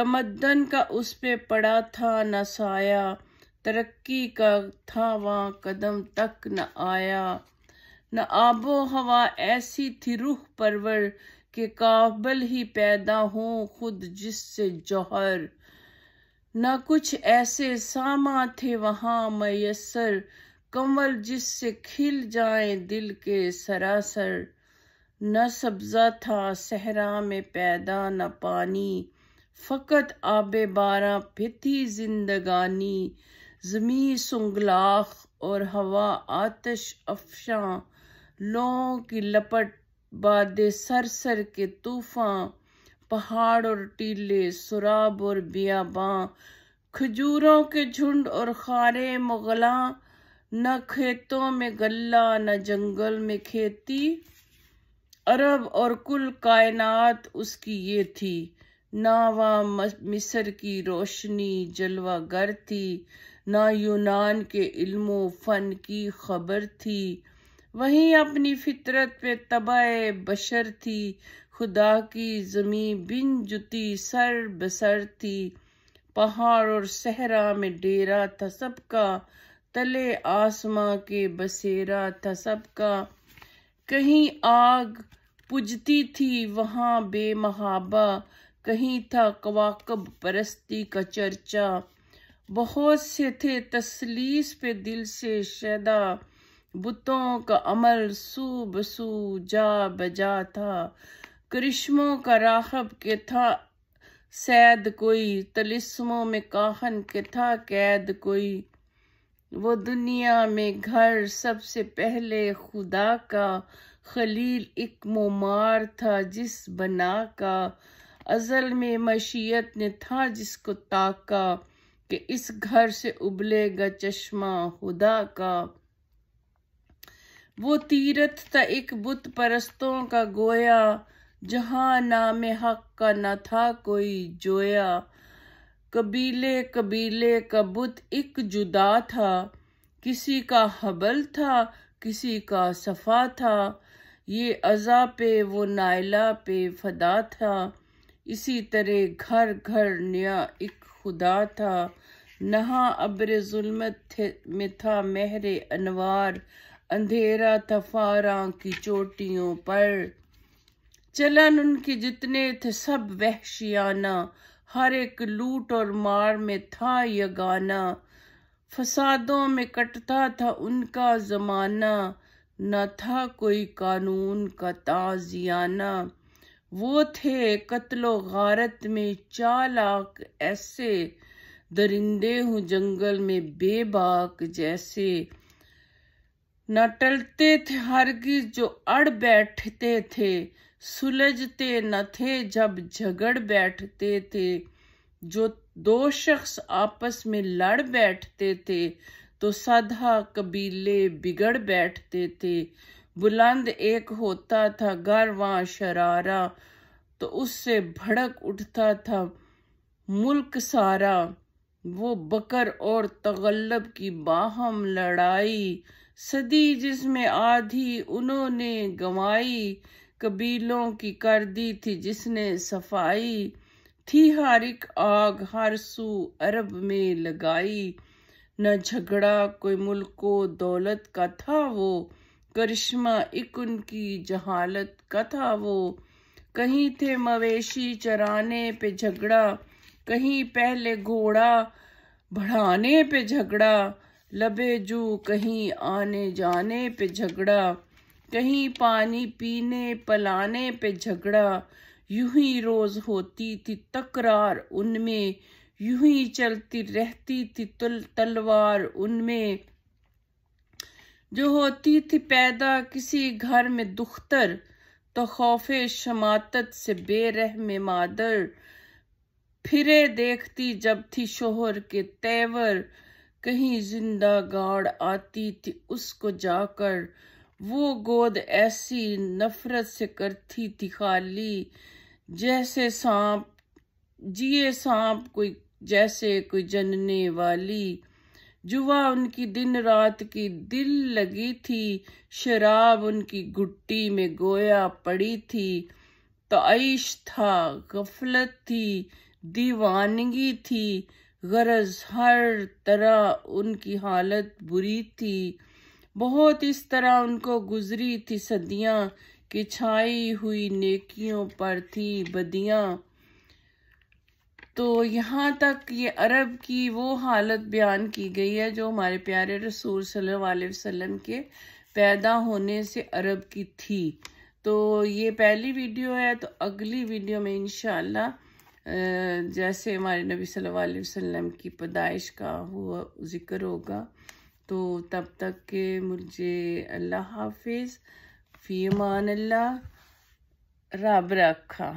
تمدن کا اس پہ پڑا تھا نہ سایہ، ترقی کا تھا وہاں قدم تک نہ آیا، نہ آب و ہوا ایسی تھی روح پرور کہ قابل ہی پیدا ہوں خود جس سے جوہر، نہ کچھ ایسے سامان تھے وہاں میسر کنول جس سے کھل جائیں دل کے سراسر، نہ سبزہ تھا صحرا میں پیدا نہ پانی، فقط آب باراں پہ تھی زندگانی، زمیں سنگلاخ اور ہوا آتش افشاں، لوہوں کی لپٹ باد سرسر کے طوفاں، پہاڑ اور ٹیلے سراب اور بیاباں، کھجوروں کے جھنڈ اور خارے مغلاں، نہ کھیتوں میں غلہ نہ جنگل میں کھیتی، عرب اور کل کائنات اس کی یہ تھی، نہ وہاں مصر کی روشنی جلوہ گر تھی، نہ یونان کے علم و فن کی خبر تھی، وہیں اپنی فطرت پہ طبع بشر تھی، خدا کی زمیں بن جتی سر بسر تھی، پہاڑ اور صحرا میں ڈیرا تھا سب کا، تلے آسماں کے بسیرا تھا سب کا، کہیں آگ پجتی تھی وہاں بے محابہ، کہیں تھا کواکب پرستی کا چرچا، بہت سے تھے تثلیث پہ دل سے شیدا، بتوں کا عمل سو بسو جا بجا تھا، کرشموں کا راہب کے تھا سید کوئی، طلسموں میں کاہن کے تھا قید کوئی، وہ دنیا میں گھر سب سے پہلے خدا کا، خلیل ایک مومار تھا جس بنا کا، ازل میں مشیت نے تھا جس کو تاکا، کہ اس گھر سے ابلے گا چشمہ خدا کا، وہ تیرتھ تھا ایک بت پرستوں کا گویا، جہاں نام حق کا نہ تھا کوئی جویا، قبیلے قبیلے کا بت ایک جدا تھا، کسی کا حبل تھا کسی کا صفا تھا، یہ عزا پہ وہ نائلہ پہ فدا تھا، اسی طرح گھر گھر نیا ایک خدا تھا، نہاں ابر ظلمت میں تھا مہر انوار، اندھیرا تھا فاراں کی چوٹیوں پر، چلن ان کے جتنے تھے سب وحشیانہ، ہر ایک لوٹ اور مار میں تھا یگانہ، فسادوں میں کٹتا تھا ان کا زمانہ، نہ تھا کوئی قانون کا تعزیانہ، وہ تھے قتل و غارت میں چالاک ایسے، درندے ہوں جنگل میں بے باک جیسے، نہ ٹلتے تھے ہرگز جو اڑ بیٹھتے تھے، سلجھتے نہ تھے جب جھگڑ بیٹھتے تھے، جو دو شخص آپس میں لڑ بیٹھتے تھے تو سدھا قبیلے بگڑ بیٹھتے تھے، بلند ایک ہوتا تھا گر وہاں شرارہ، تو اس سے بھڑک اٹھتا تھا ملک سارا، وہ بکر اور تغلب کی باہم لڑائی، صدی جس میں آدھی انہوں نے گنوائی، قبیلوں کی کر دی تھی جس نے صفائی، تھی ہر ایک آگ ہر سو عرب میں لگائی، نہ جھگڑا کوئی ملک و دولت کا تھا وہ، کرشمہ ایک ان کی جہالت کا تھا وہ، کہیں تھے مویشی چرانے پہ جھگڑا، کہیں پہلے گھوڑا بڑھانے پہ جھگڑا، لبے جو کہیں آنے جانے پہ جھگڑا، کہیں پانی پینے پلانے پہ جھگڑا، یوں ہی روز ہوتی تھی تکرار ان میں، یوں ہی چلتی رہتی تھی تلوار ان میں، جو ہوتی تھی پیدا کسی گھر میں دختر، تو خوف شماتت سے بے رحم مادر، پھرے دیکھتی جب تھی شوہر کے تیور، کہیں زندہ گاڑ آتی تھی اس کو جا کر، وہ گود ایسی نفرت سے کرتی تھی خالی، جیسے سانپ جیے سانپ کوئی جیسے کوئی جننے والی، جوا ان کی دن رات کی دل لگی تھی، شراب ان کی گھٹی میں گویا پڑی تھی، تو عیش تھا غفلت تھی دیوانگی تھی، غرض ہر طرح ان کی حالت بری تھی، بہت اس طرح ان کو گزری تھی صدیاں کہ چھائی ہوئی نیکیوں پر تھی بدیاں۔ تو یہاں تک یہ عرب کی وہ حالت بیان کی گئی ہے جو ہمارے پیارے رسول صلی اللہ علیہ وسلم کے پیدا ہونے سے عرب کی تھی۔ تو یہ پہلی ویڈیو ہے، تو اگلی ویڈیو میں انشاءاللہ جیسے ہمارے نبی صلی اللہ علیہ وسلم کی پیدائش کا وہ ذکر ہوگا۔ تو تب تک کہ مجھے اللہ حافظ، فی امان اللہ، رب رکھا۔